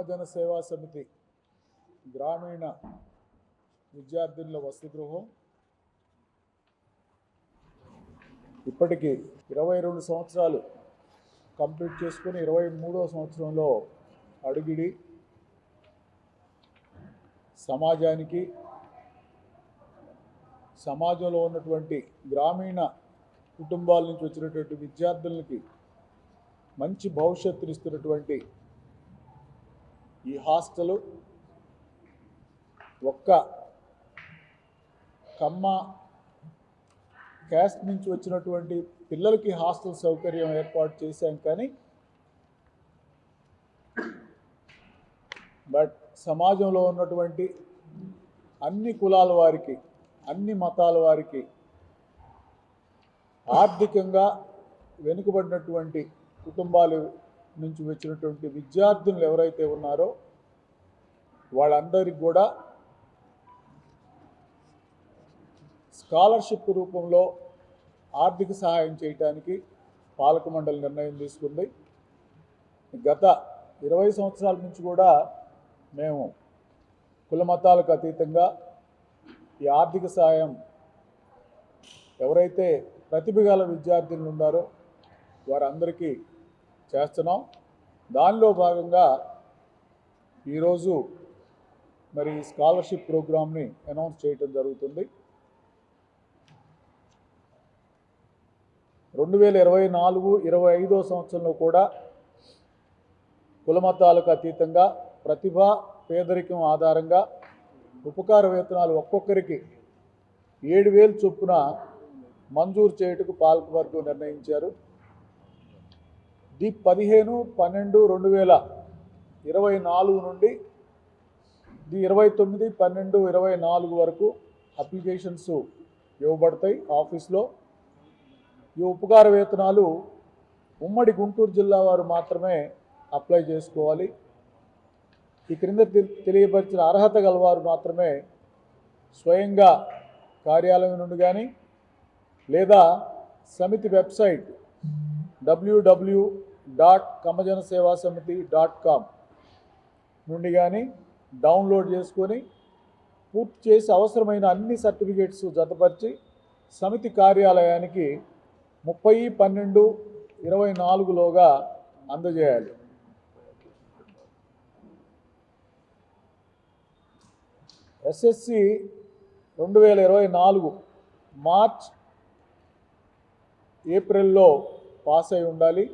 కమ్మజన సేవా సమితి గ్రామీణ విద్యార్థుల వసతి గృహం ఇప్పటికి 22 సంవత్సరాలు కంప్లీట్ చేసుకుని 23వ సంవత్సరంలో అడుగిడి సమాజానికి సమాజంలో ఉన్నటువంటి గ్రామీణ కుటుంబాల నుంచి వచ్చినటువంటి విద్యార్థులకి మంచి భవిష్యత్తుని ఇస్తున్నటువంటి ఈ హాస్టల్ ఒక్క కమ్మ క్యాస్ట్ నుంచి వచ్చినటువంటి పిల్లలకి హాస్టల్ సౌకర్యం ఏర్పాటు చేశాం కానీ బట్ సమాజంలో ఉన్నటువంటి అన్ని కులాల వారికి అన్ని మతాల వారికి ఆర్థికంగా వెనుకబడినటువంటి కుటుంబాలు నుంచి వచ్చినటువంటి విద్యార్థులు ఎవరైతే ఉన్నారో వాళ్ళందరికీ కూడా స్కాలర్షిప్ రూపంలో ఆర్థిక సహాయం చేయడానికి పాలక మండలి నిర్ణయం తీసుకుంది. గత 20 సంవత్సరాల నుంచి కూడా మేము కుల మతాలకు అతీతంగా ఈ ఆర్థిక సహాయం ఎవరైతే ప్రతిభ గల విద్యార్థులు ఉన్నారో వారందరికీ చేస్తున్నాం. దానిలో భాగంగా ఈరోజు మరి స్కాలర్షిప్ ప్రోగ్రామ్ని అనౌన్స్ చేయటం జరుగుతుంది. 2024-25 సంవత్సరంలో కూడా కులమతాలకు అతీతంగా ప్రతిభ పేదరికం ఆధారంగా ఉపకార వేతనాలు ఒక్కొక్కరికి 7,000 చొప్పున మంజూరు చేయుటకు పాలకవర్గం నిర్ణయించారు. ది 15/12/2024 నుండి ది 29/12/24 వరకు అప్లికేషన్స్ ఇవ్వబడతాయి ఆఫీస్లో. ఈ ఉపకార వేతనాలు ఉమ్మడి గుంటూరు జిల్లా వారు మాత్రమే అప్లై చేసుకోవాలి. ఈ క్రింద తెలియపరిచిన అర్హత గలవారు మాత్రమే స్వయంగా కార్యాలయం నుండి కానీ లేదా సమితి వెబ్సైట్ www.kamajanasevasamithi.com నుండి కానీ డౌన్లోడ్ చేసుకొని పూర్తి చేసి అవసరమైన అన్ని సర్టిఫికేట్స్ జతపరిచి సమితి కార్యాలయానికి 30/12/24లోగా అందజేయాలి. ఎస్ఎస్సి 2024 మార్చ్ ఏప్రిల్లో పాస్ అయి ఉండాలి.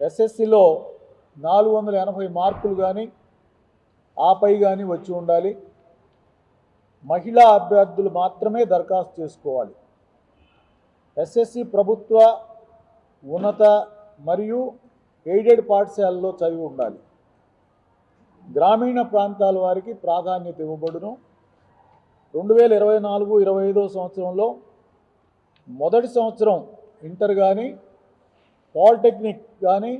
ఎస్ఎస్సిలో 480 మార్కులు కానీ ఆపై కానీ వచ్చి ఉండాలి. మహిళా అభ్యర్థులు మాత్రమే దరఖాస్తు చేసుకోవాలి. ఎస్ఎస్సి ప్రభుత్వ ఉన్నత మరియు ఎయిడెడ్ పాఠశాలలో చదివి ఉండాలి. గ్రామీణ ప్రాంతాల వారికి ప్రాధాన్యత ఇవ్వబడును. 2024-25 సంవత్సరంలో మొదటి సంవత్సరం ఇంటర్ కానీ పాలిటెక్నిక్ కానీ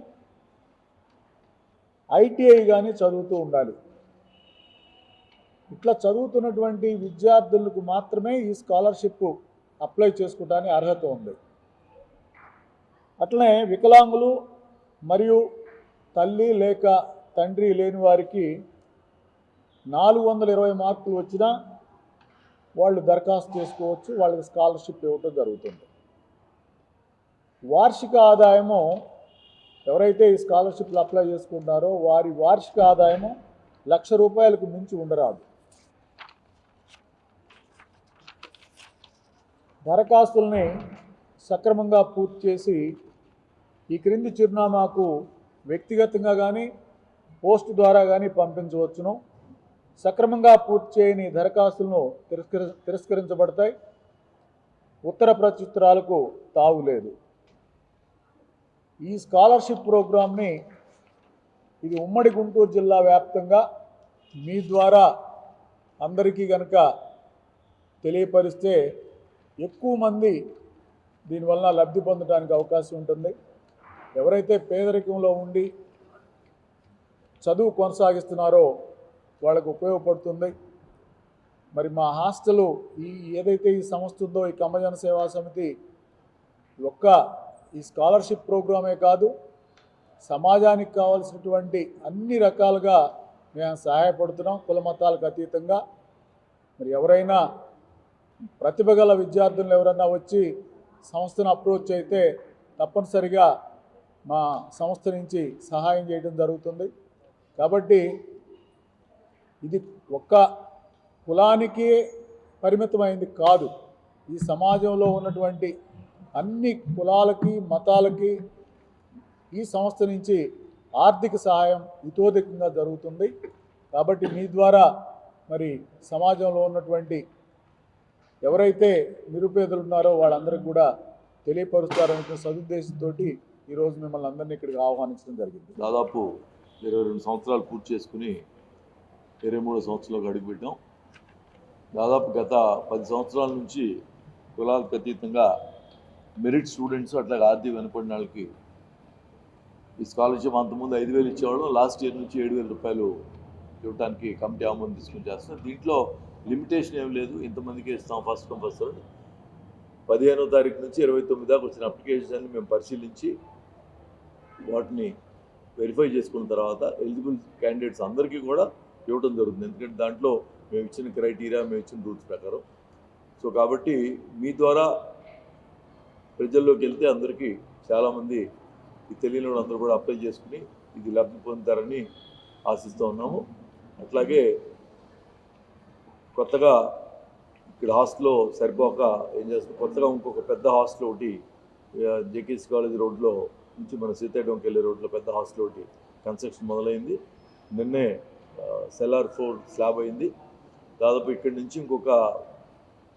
ఐటీఐ కానీ చదువుతూ ఉండాలి. ఇట్లా చదువుతున్నటువంటి విద్యార్థులకు మాత్రమే ఈ స్కాలర్షిప్ అప్లై చేసుకోవడానికి అర్హత ఉంది. అట్లనే వికలాంగులు మరియు తల్లి లేక తండ్రి లేని వారికి 420 మార్కులు వచ్చినా వాళ్ళు దరఖాస్తు చేసుకోవచ్చు. వాళ్ళకి స్కాలర్షిప్ ఇవ్వటం జరుగుతుంది. వార్షిక ఆదాయము ఎవరైతే ఈ స్కాలర్షిప్లు అప్లై చేసుకుంటారో వారి వార్షిక ఆదాయము ₹1,00,000 మించి ఉండరాదు. దరఖాస్తుల్ని సక్రమంగా పూర్తి చేసి ఈ క్రింది చిరునామాకు వ్యక్తిగతంగా కానీ పోస్ట్ ద్వారా కానీ పంపించవచ్చును. సక్రమంగా పూర్తి చేయని దరఖాస్తులను తిరస్కరించబడతాయి. ఉత్తర ప్రత్యుత్తరాలకు తావులేదు. ఈ స్కాలర్షిప్ ప్రోగ్రామ్ని ఇది ఉమ్మడి గుంటూరు జిల్లా వ్యాప్తంగా మీ ద్వారా అందరికీ కనుక తెలియపరిస్తే ఎక్కువ మంది దీనివల్ల లబ్ధి పొందడానికి అవకాశం ఉంటుంది. ఎవరైతే పేదరికంలో ఉండి చదువు కొనసాగిస్తున్నారో వాళ్ళకు ఉపయోగపడుతుంది. మరి మా హాస్టలు ఏదైతే ఈ సంస్థ ఉందో ఈ కమ్మజన సేవా సమితి ఈ స్కాలర్షిప్ ప్రోగ్రామే కాదు, సమాజానికి కావాల్సినటువంటి అన్ని రకాలుగా మేము సహాయపడుతున్నాం కుల మతాలకు అతీతంగా. మరి ఎవరైనా ప్రతిభ గల విద్యార్థులు ఎవరైనా వచ్చి సంస్థను అప్రోచ్ అయితే తప్పనిసరిగా మా సంస్థ నుంచి సహాయం చేయడం జరుగుతుంది. కాబట్టి ఇది ఒక్క కులానికి పరిమితమైంది కాదు, ఈ సమాజంలో ఉన్నటువంటి అన్ని కులాలకి మతాలకి ఈ సంస్థ నుంచి ఆర్థిక సహాయం ఇతోధికంగా జరుగుతుంది. కాబట్టి మీ ద్వారా మరి సమాజంలో ఉన్నటువంటి ఎవరైతే నిరుపేదలు ఉన్నారో వాళ్ళందరికీ కూడా తెలియపరుస్తారనే సదుద్దేశంతో ఈరోజు మిమ్మల్ని అందరినీ ఇక్కడికి ఆహ్వానించడం జరిగింది. దాదాపు 22 సంవత్సరాలు పూర్తి చేసుకుని 23 సంవత్సరాలకు అడుగుపెట్టాం. దాదాపు గత 10 సంవత్సరాల నుంచి కులాలకు అతీతంగా మెరిట్ స్టూడెంట్స్ అట్లాగే ఆర్థిక వెనుపడిన వాళ్ళకి ఈ స్కాలర్షిప్ అంతకుముందు 5,000 ఇచ్చేవాళ్ళం. లాస్ట్ ఇయర్ నుంచి 7,000 రూపాయలు ఇవ్వడానికి కమిటీ ఆమోదం తీసుకుని చేస్తున్నాం. దీంట్లో లిమిటేషన్ ఏం లేదు, ఇంతమందికి ఇస్తాం ఫస్ట్ కమ్ ఫస్ట్ సర్వ్. 15వ తారీఖు నుంచి 29 దాకా వచ్చిన అప్లికేషన్స్ అన్ని మేము పరిశీలించి వాటిని వెరిఫై చేసుకున్న తర్వాత ఎలిజిబుల్ క్యాండిడేట్స్ అందరికీ కూడా ఇవ్వడం జరుగుతుంది. ఎందుకంటే దాంట్లో మేము ఇచ్చిన క్రైటీరియా, మేము ఇచ్చిన రూల్స్ ప్రకారం. సో కాబట్టి మీ ద్వారా ప్రజల్లోకి వెళ్తే అందరికీ చాలామంది ఈ తెలియని వాళ్ళు అందరూ కూడా అప్లై చేసుకుని ఇది లబ్ధి పొందుతారని ఆశిస్తూ ఉన్నాము. అట్లాగే కొత్తగా ఇక్కడ హాస్టల్లో సరిపోక ఏం చేస్తాం, కొత్తగా ఇంకొక పెద్ద హాస్టల్ ఒకటి జేకేసీ కాలేజ్ రోడ్లో నుంచి మన సీతాడోంకి వెళ్ళే రోడ్లో పెద్ద హాస్టల్ ఒకటి కన్స్ట్రక్షన్ మొదలైంది. నిన్నే సెల్లార్ 4 స్లాబ్ అయింది. దాదాపు ఇక్కడి నుంచి ఇంకొక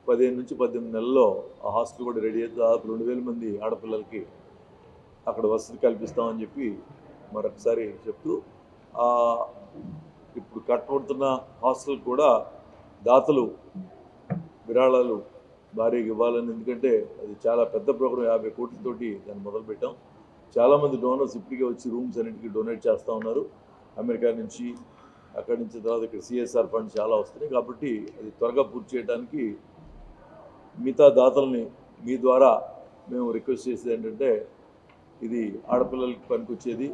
15 నుంచి 18 నెలల్లో ఆ హాస్టల్ కూడా రెడీ అయితే దాదాపు 2,000 మంది ఆడపిల్లలకి అక్కడ వసతి కల్పిస్తామని చెప్పి మరొకసారి చెప్తూ, ఇప్పుడు కట్టబడుతున్న హాస్టల్ కూడా దాతలు విరాళాలు భారీగా ఇవ్వాలని, ఎందుకంటే అది చాలా పెద్ద ప్రోగ్రాం, 50 కోట్లతోటి దాన్ని మొదలుపెట్టాం. చాలామంది డోనర్స్ ఇప్పటికే వచ్చి రూమ్స్ అన్నింటికి డొనేట్ చేస్తూ ఉన్నారు. అమెరికా నుంచి, అక్కడి నుంచి తర్వాత ఇక్కడ CSR ఫండ్ చాలా వస్తున్నాయి. కాబట్టి అది త్వరగా పూర్తి చేయడానికి మిగతా దాతల్ని మీ ద్వారా మేము రిక్వెస్ట్ చేసేది ఏంటంటే, ఇది ఆడపిల్లలకి పనికొచ్చేది.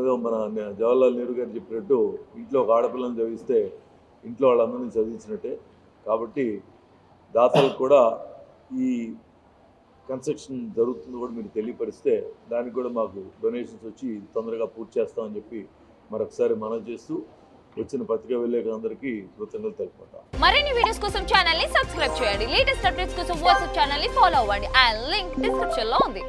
ఏదో మన జవహర్లాల్ నెహ్రూ గారు చెప్పినట్టు ఇంట్లో ఒక ఆడపిల్లని చదివిస్తే ఇంట్లో వాళ్ళందరినీ చదివించినట్టే. కాబట్టి దాతలకు కూడా ఈ కన్స్ట్రక్షన్ జరుగుతుంది కూడా మీరు తెలియపరిస్తే దానికి కూడా మాకు డొనేషన్స్ వచ్చి తొందరగా పూర్తి చేస్తామని చెప్పి మరొకసారి మనవి చేస్తూ వచ్చిన పత్రికా విలేకరులందరికీ కృతజ్ఞతలు తెలుపుకుంటాం. మరిన్ని వీడియోస్ కోసం ఛానల్ ని సబ్స్క్రైబ్ చేయండి. లేటెస్ట్ అప్డేట్స్ కోసం వాట్సాప్ ఛానల్ ని ఫాలో అవ్వండి. ఆ లింక్ డిస్క్రిప్షన్ లో ఉంది.